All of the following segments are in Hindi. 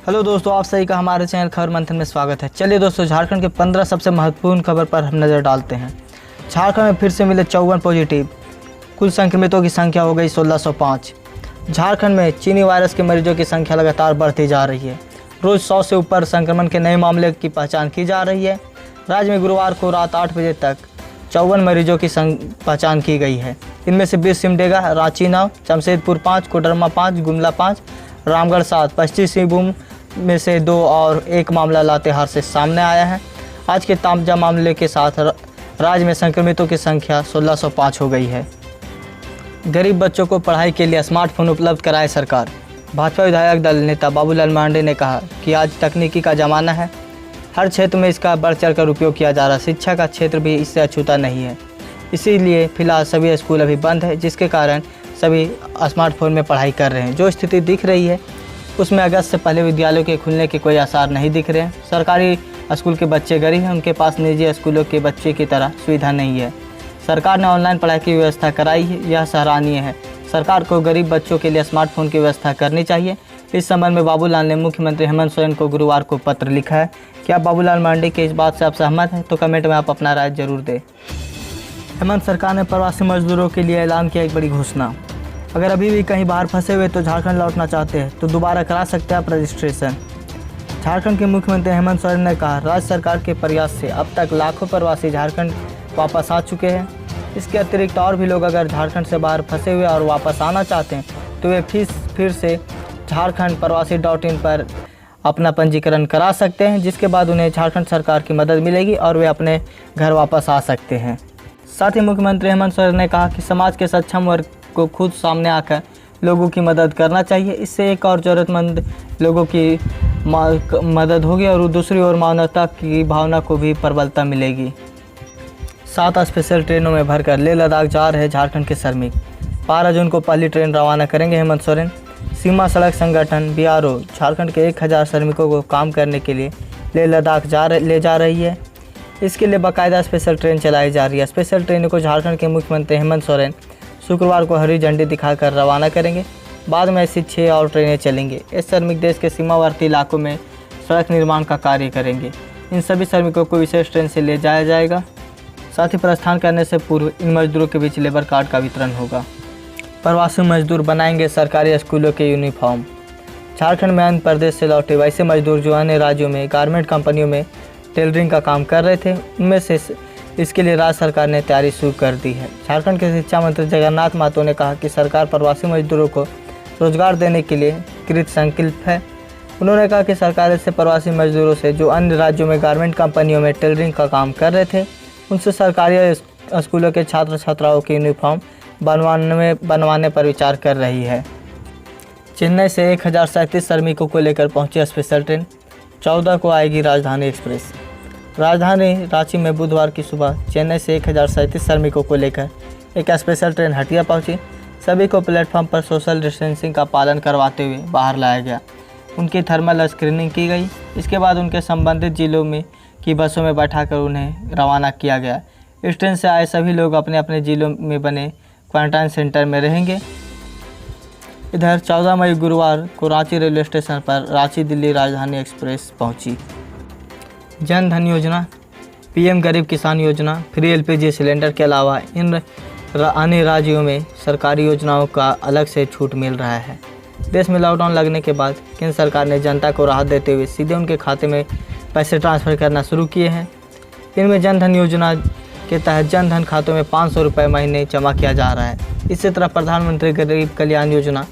हेलो दोस्तों, आप सभी का हमारे चैनल खबर मंथन में स्वागत है। चलिए दोस्तों, झारखंड के 15 सबसे महत्वपूर्ण खबर पर हम नज़र डालते हैं। झारखंड में फिर से मिले 54 पॉजिटिव, कुल संक्रमितों की संख्या हो गई 1605। झारखंड में चीनी वायरस के मरीजों की संख्या लगातार बढ़ती जा रही है। रोज़ 100 से ऊपर संक्रमण के नए मामले की पहचान की जा रही है। राज्य में गुरुवार को रात 8 बजे तक 54 मरीजों की पहचान की गई है। इनमें से 20 सिमडेगा, रांची 9, जमशेदपुर 5, कोडरमा 5, गुमला 5, रामगढ़ 7, पश्चिमी सिंहभूम में से 2 और 1 मामला लातेहार से सामने आया है। आज के ताज़ा मामले के साथ राज्य में संक्रमितों की संख्या 1605 हो गई है। गरीब बच्चों को पढ़ाई के लिए स्मार्टफोन उपलब्ध कराए सरकार। भाजपा विधायक दल नेता बाबूलाल मरांडी ने कहा कि आज तकनीकी का ज़माना है, हर क्षेत्र में इसका बढ़ चढ़ कर उपयोग किया जा रहा है। शिक्षा का क्षेत्र भी इससे अछूता नहीं है। इसीलिए फिलहाल सभी स्कूल अभी बंद है, जिसके कारण सभी स्मार्टफोन में पढ़ाई कर रहे हैं। जो स्थिति दिख रही है उसमें अगस्त से पहले विद्यालयों के खुलने के कोई आसार नहीं दिख रहे हैं। सरकारी स्कूल के बच्चे गरीब हैं, उनके पास निजी स्कूलों के बच्चे की तरह सुविधा नहीं है। सरकार ने ऑनलाइन पढ़ाई की व्यवस्था कराई है, यह सराहनीय है। सरकार को गरीब बच्चों के लिए स्मार्टफोन की व्यवस्था करनी चाहिए। इस संबंध में बाबूलाल ने मुख्यमंत्री हेमंत सोरेन को गुरुवार को पत्र लिखा है। क्या बाबूलाल मरांडी के इस बात से आप सहमत हैं? तो कमेंट में आप अपना राय जरूर दें। हेमंत सरकार ने प्रवासी मजदूरों के लिए ऐलान किया एक बड़ी घोषणा। अगर अभी भी कहीं बाहर फंसे हुए तो झारखंड लौटना चाहते हैं तो दोबारा करा सकते हैं आप रजिस्ट्रेशन। झारखंड के मुख्यमंत्री हेमंत सोरेन ने कहा, राज्य सरकार के प्रयास से अब तक लाखों प्रवासी झारखंड वापस आ चुके हैं। इसके अतिरिक्त और भी लोग अगर झारखंड से बाहर फंसे हुए और वापस आना चाहते हैं तो वे फिर से झारखंड प्रवासी.in पर अपना पंजीकरण करा सकते हैं, जिसके बाद उन्हें झारखंड सरकार की मदद मिलेगी और वे अपने घर वापस आ सकते हैं। साथ ही मुख्यमंत्री हेमंत सोरेन ने कहा कि समाज के सक्षम वर्ग को खुद सामने आकर लोगों की मदद करना चाहिए। इससे एक और ज़रूरतमंद लोगों की मदद होगी और दूसरी ओर मानवता की भावना को भी प्रबलता मिलेगी। 7 स्पेशल ट्रेनों में भरकर लेह लद्दाख जा रहे झारखंड के श्रमिक। 12 जून को पहली ट्रेन रवाना करेंगे हेमंत सोरेन। सीमा सड़क संगठन BRO झारखंड के 1000 श्रमिकों को काम करने के लिए लेह लद्दाख ले जा रही है। इसके लिए बाकायदा स्पेशल ट्रेन चलाई जा रही है। स्पेशल ट्रेन को झारखंड के मुख्यमंत्री हेमंत सोरेन शुक्रवार को हरी झंडी दिखाकर रवाना करेंगे। बाद में ऐसी 6 और ट्रेनें चलेंगी। ये श्रमिक देश के सीमावर्ती इलाकों में सड़क निर्माण का कार्य करेंगे। इन सभी श्रमिकों को विशेष ट्रेन से ले जाया जाएगा। साथ ही प्रस्थान करने से पूर्व इन मजदूरों के बीच लेबर कार्ड का वितरण होगा। प्रवासी मजदूर बनाएंगे सरकारी स्कूलों के यूनिफॉर्म। झारखंड में अन्य प्रदेश से लौटे वैसे मजदूर जो अन्य राज्यों में गारमेंट कंपनियों में टेलरिंग का काम कर रहे थे, उनमें से इसके लिए राज्य सरकार ने तैयारी शुरू कर दी है। झारखंड के शिक्षा मंत्री जगन्नाथ महतो ने कहा कि सरकार प्रवासी मजदूरों को रोजगार देने के लिए कृत संकल्प है। उन्होंने कहा कि सरकार ऐसे प्रवासी मजदूरों से जो अन्य राज्यों में गारमेंट कंपनियों में टेलरिंग का काम कर रहे थे, उनसे सरकारी स्कूलों के छात्र छात्राओं के यूनिफॉर्म बनवाने पर विचार कर रही है। चेन्नई से 1037 श्रमिकों को लेकर पहुंची स्पेशल ट्रेन। 14 को आएगी राजधानी एक्सप्रेस। राजधानी रांची में बुधवार की सुबह चेन्नई से 1037 श्रमिकों को लेकर एक स्पेशल ट्रेन हटिया पहुंची। सभी को प्लेटफॉर्म पर सोशल डिस्टेंसिंग का पालन करवाते हुए बाहर लाया गया। उनकी थर्मल स्क्रीनिंग की गई। इसके बाद उनके संबंधित जिलों में की बसों में बैठाकर उन्हें रवाना किया गया। इस ट्रेन से आए सभी लोग अपने अपने जिलों में बने क्वारंटाइन सेंटर में रहेंगे। इधर 14 मई गुरुवार को रांची रेलवे स्टेशन पर रांची दिल्ली राजधानी एक्सप्रेस पहुंची। जन धन योजना, PM गरीब किसान योजना, फ्री LPG सिलेंडर के अलावा इन अन्य राज्यों में सरकारी योजनाओं का अलग से छूट मिल रहा है। देश में लॉकडाउन लगने के बाद केंद्र सरकार ने जनता को राहत देते हुए सीधे उनके खाते में पैसे ट्रांसफ़र करना शुरू किए हैं। इनमें जन धन योजना के तहत जन धन खातों में 500 रुपये महीने जमा किया जा रहा है। इसी तरह प्रधानमंत्री गरीब कल्याण योजना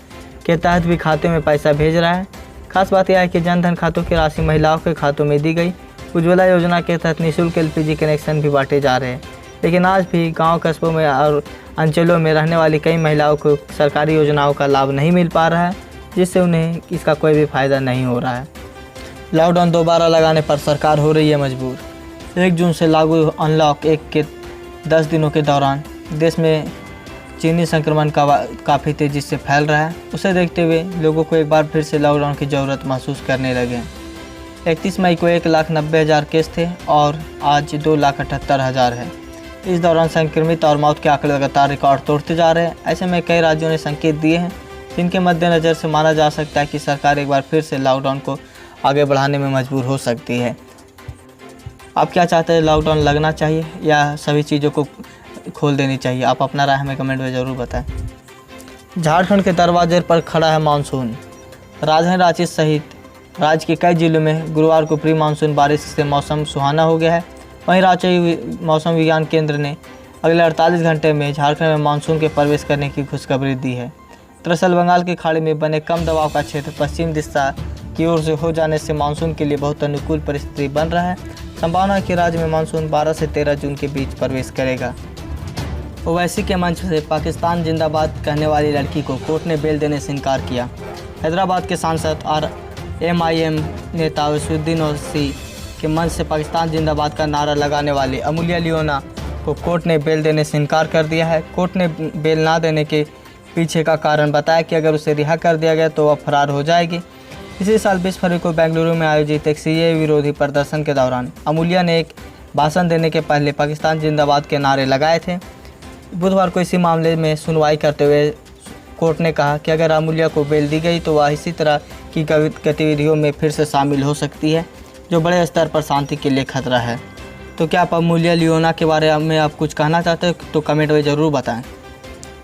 के तहत भी खाते में पैसा भेज रहा है। खास बात यह है कि जन धन खातों की राशि महिलाओं के खातों में दी गई। उज्ज्वला योजना के तहत निःशुल्क LPG कनेक्शन भी बांटे जा रहे हैं, लेकिन आज भी गांव कस्बों में और अंचलों में रहने वाली कई महिलाओं को सरकारी योजनाओं का लाभ नहीं मिल पा रहा है, जिससे उन्हें इसका कोई भी फ़ायदा नहीं हो रहा है। लॉकडाउन दोबारा लगाने पर सरकार हो रही है मजबूर। 1 जून से लागू अनलॉक 1 के 10 दिनों के दौरान देश में चीनी संक्रमण काफ़ी तेज़ी से फैल रहा है। उसे देखते हुए लोगों को एक बार फिर से लॉकडाउन की ज़रूरत महसूस करने लगे। 31 मई को 1,90,000 केस थे और आज 2,78,000 है। इस दौरान संक्रमित और मौत के आंकड़े लगातार रिकॉर्ड तोड़ते जा रहे हैं। ऐसे में कई राज्यों ने संकेत दिए हैं जिनके मद्देनज़र से माना जा सकता है कि सरकार एक बार फिर से लॉकडाउन को आगे बढ़ाने में मजबूर हो सकती है। आप क्या चाहते हैं, लॉकडाउन लगना चाहिए या सभी चीज़ों को खोल देनी चाहिए? आप अपना राय हमें कमेंट में ज़रूर बताएं। झारखंड के दरवाजे पर खड़ा है मानसून। राजधानी रांची सहित राज्य के कई जिलों में गुरुवार को प्री मानसून बारिश से मौसम सुहाना हो गया है। वहीं रांची मौसम विज्ञान केंद्र ने अगले 48 घंटे में झारखंड में मानसून के प्रवेश करने की खुशखबरी दी है। दरअसल बंगाल की खाड़ी में बने कम दबाव का क्षेत्र पश्चिम दिशा की ओर से हो जाने से मानसून के लिए बहुत अनुकूल परिस्थिति बन रहा है। संभावना है कि राज्य में मानसून 12 से 13 जून के बीच प्रवेश करेगा। ओवैसी के मंच से पाकिस्तान जिंदाबाद कहने वाली लड़की को कोर्ट ने बेल देने से इनकार किया। हैदराबाद के सांसद और MIM नेता वसीउद्दीन ओवैसी के मंच से पाकिस्तान जिंदाबाद का नारा लगाने वाली अमूल्या लियोना को कोर्ट ने बेल देने से इनकार कर दिया है। कोर्ट ने बेल ना देने के पीछे का कारण बताया कि अगर उसे रिहा कर दिया गया तो वह फरार हो जाएगी। इसी साल 20 फरवरी को बेंगलुरु में आयोजित एक CAA विरोधी प्रदर्शन के दौरान अमूल्या ने एक भाषण देने के पहले पाकिस्तान जिंदाबाद के नारे लगाए थे। बुधवार को इसी मामले में सुनवाई करते हुए कोर्ट ने कहा कि अगर अमूल्या को बेल दी गई तो वह इसी तरह की गतिविधियों में फिर से शामिल हो सकती है, जो बड़े स्तर पर शांति के लिए खतरा है। तो क्या आप अमूल्या लियोना के बारे में आप कुछ कहना चाहते हो तो कमेंट में ज़रूर बताएं।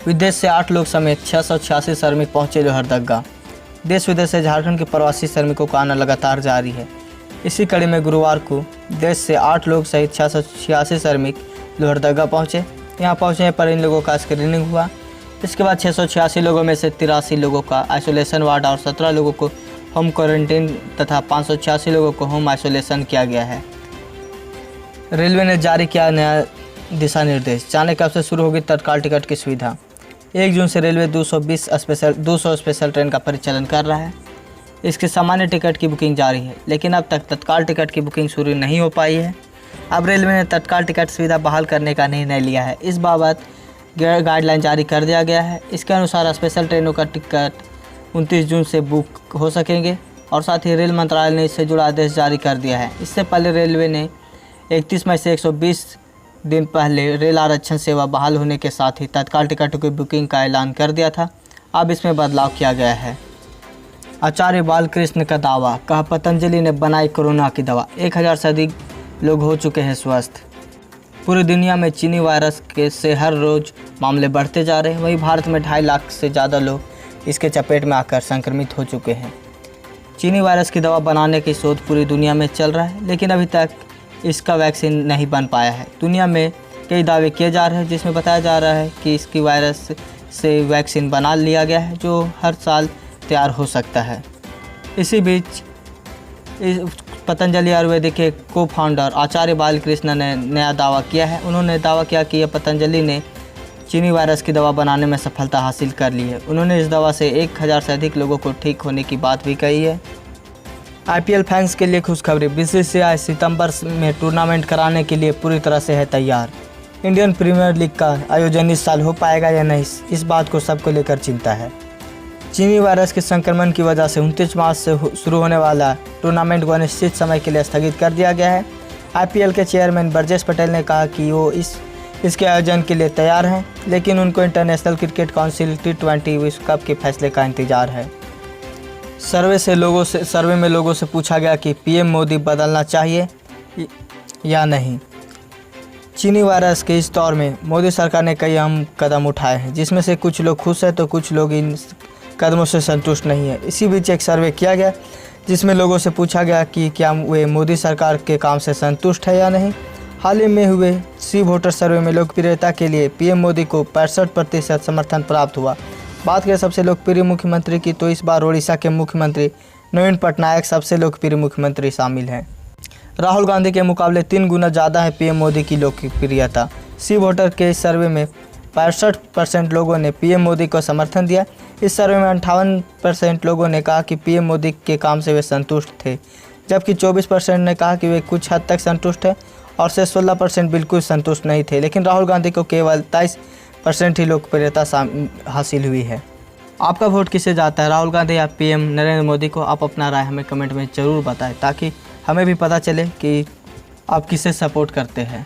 विदेश से 8 लोग समेत 686 श्रमिक पहुँचे लोहरदगा। देश विदेश से झारखंड के प्रवासी श्रमिकों का आना लगातार जारी है। इसी कड़ी में गुरुवार को देश से 8 लोग सहित 686 श्रमिक लोहरदगा पहुँचे। यहाँ पहुँचने पर इन लोगों का स्क्रीनिंग हुआ। इसके बाद 686 लोगों में से 83 लोगों का आइसोलेशन वार्ड और 17 लोगों को होम क्वारंटीन तथा 586 लोगों को होम आइसोलेशन किया गया है। रेलवे ने जारी किया नया दिशा निर्देश। जाने कब से शुरू होगी तत्काल टिकट की सुविधा। 1 जून से रेलवे 200 स्पेशल ट्रेन का परिचालन कर रहा है। इसके सामान्य टिकट की बुकिंग जारी है, लेकिन अब तक तत्काल टिकट की बुकिंग शुरू नहीं हो पाई है। अब रेलवे ने तत्काल टिकट सुविधा बहाल करने का निर्णय लिया है। इस बाबत गाइडलाइन जारी कर दिया गया है। इसके अनुसार स्पेशल ट्रेनों का टिकट 29 जून से बुक हो सकेंगे और साथ ही रेल मंत्रालय ने इससे जुड़ा आदेश जारी कर दिया है। इससे पहले रेलवे ने 31 मई से 120 दिन पहले रेल आरक्षण सेवा बहाल होने के साथ ही तत्काल टिकटों की बुकिंग का ऐलान कर दिया था। अब इसमें बदलाव किया गया है। आचार्य बालकृष्ण का दावा, कहा पतंजलि ने बनाई कोरोना की दवा। 1000 से अधिक लोग हो चुके हैं स्वस्थ। पूरी दुनिया में चीनी वायरस के से हर रोज़ मामले बढ़ते जा रहे हैं। वहीं भारत में 2.5 लाख से ज़्यादा लोग इसके चपेट में आकर संक्रमित हो चुके हैं। चीनी वायरस की दवा बनाने की शोध पूरी दुनिया में चल रहा है, लेकिन अभी तक इसका वैक्सीन नहीं बन पाया है। दुनिया में कई दावे किए जा रहे हैं, जिसमें बताया जा रहा है कि इसकी वायरस से वैक्सीन बना लिया गया है, जो हर साल तैयार हो सकता है। इसी बीच पतंजलि आयुर्वेदिक के को फाउंडर आचार्य बालकृष्ण ने नया दावा किया है। उन्होंने दावा किया कि यह पतंजलि ने चीनी वायरस की दवा बनाने में सफलता हासिल कर ली है। उन्होंने इस दवा से 1000 से अधिक लोगों को ठीक होने की बात भी कही है। IPL फैंस के लिए खुशखबरी। BCCI सितंबर में टूर्नामेंट कराने के लिए पूरी तरह से है तैयार। इंडियन प्रीमियर लीग का आयोजन इस साल हो पाएगा या नहीं, इस बात को सबको लेकर चिंता है। चीनी वायरस के संक्रमण की वजह से 29 मार्च से शुरू होने वाला टूर्नामेंट को अनिश्चित समय के लिए स्थगित कर दिया गया है। IPL के चेयरमैन ब्रजेश पटेल ने कहा कि वो इसके आयोजन के लिए तैयार हैं, लेकिन उनको इंटरनेशनल क्रिकेट काउंसिल T20 विश्व कप के फैसले का इंतजार है। सर्वे में लोगों से पूछा गया कि PM मोदी बदलना चाहिए या नहीं। चीनी वायरस के इस दौर में मोदी सरकार ने कई अहम कदम उठाए हैं, जिसमें से कुछ लोग खुश हैं तो कुछ लोग इन कदमों से संतुष्ट नहीं है। इसी बीच एक सर्वे किया गया जिसमें लोगों से पूछा गया कि क्या वे मोदी सरकार के काम से संतुष्ट है या नहीं। हाल ही में हुए सी वोटर सर्वे में लोकप्रियता के लिए PM मोदी को 65% समर्थन प्राप्त हुआ। बात करें सबसे लोकप्रिय मुख्यमंत्री की, तो इस बार ओडिशा के मुख्यमंत्री नवीन पटनायक सबसे लोकप्रिय मुख्यमंत्री शामिल हैं। राहुल गांधी के मुकाबले 3 गुना ज़्यादा है PM मोदी की लोकप्रियता। सी वोटर के इस सर्वे में 65% लोगों ने PM मोदी को समर्थन दिया। इस सर्वे में 58% लोगों ने कहा कि PM मोदी के काम से वे संतुष्ट थे, जबकि 24% ने कहा कि वे कुछ हद तक संतुष्ट हैं और से 16% बिल्कुल संतुष्ट नहीं थे। लेकिन राहुल गांधी को केवल 23% ही लोकप्रियता हासिल हुई है। आपका वोट किसे जाता है, राहुल गांधी या PM नरेंद्र मोदी को? आप अपना राय हमें कमेंट में ज़रूर बताएं, ताकि हमें भी पता चले कि आप किसे सपोर्ट करते हैं।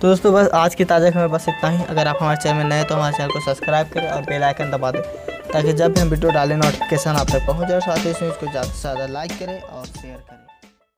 तो दोस्तों बस आज की ताज़ा खबर बस इतना ही। अगर आप हमारे चैनल में नए तो हमारे चैनल को सब्सक्राइब करें और बेल आइकन दबा दें ताकि जब भी हम वीडियो डालें नोटिफिकेशन आप तक पहुँच जाए। साथ ही इस न्यूज़ को ज़्यादा से ज़्यादा लाइक करें और शेयर करें।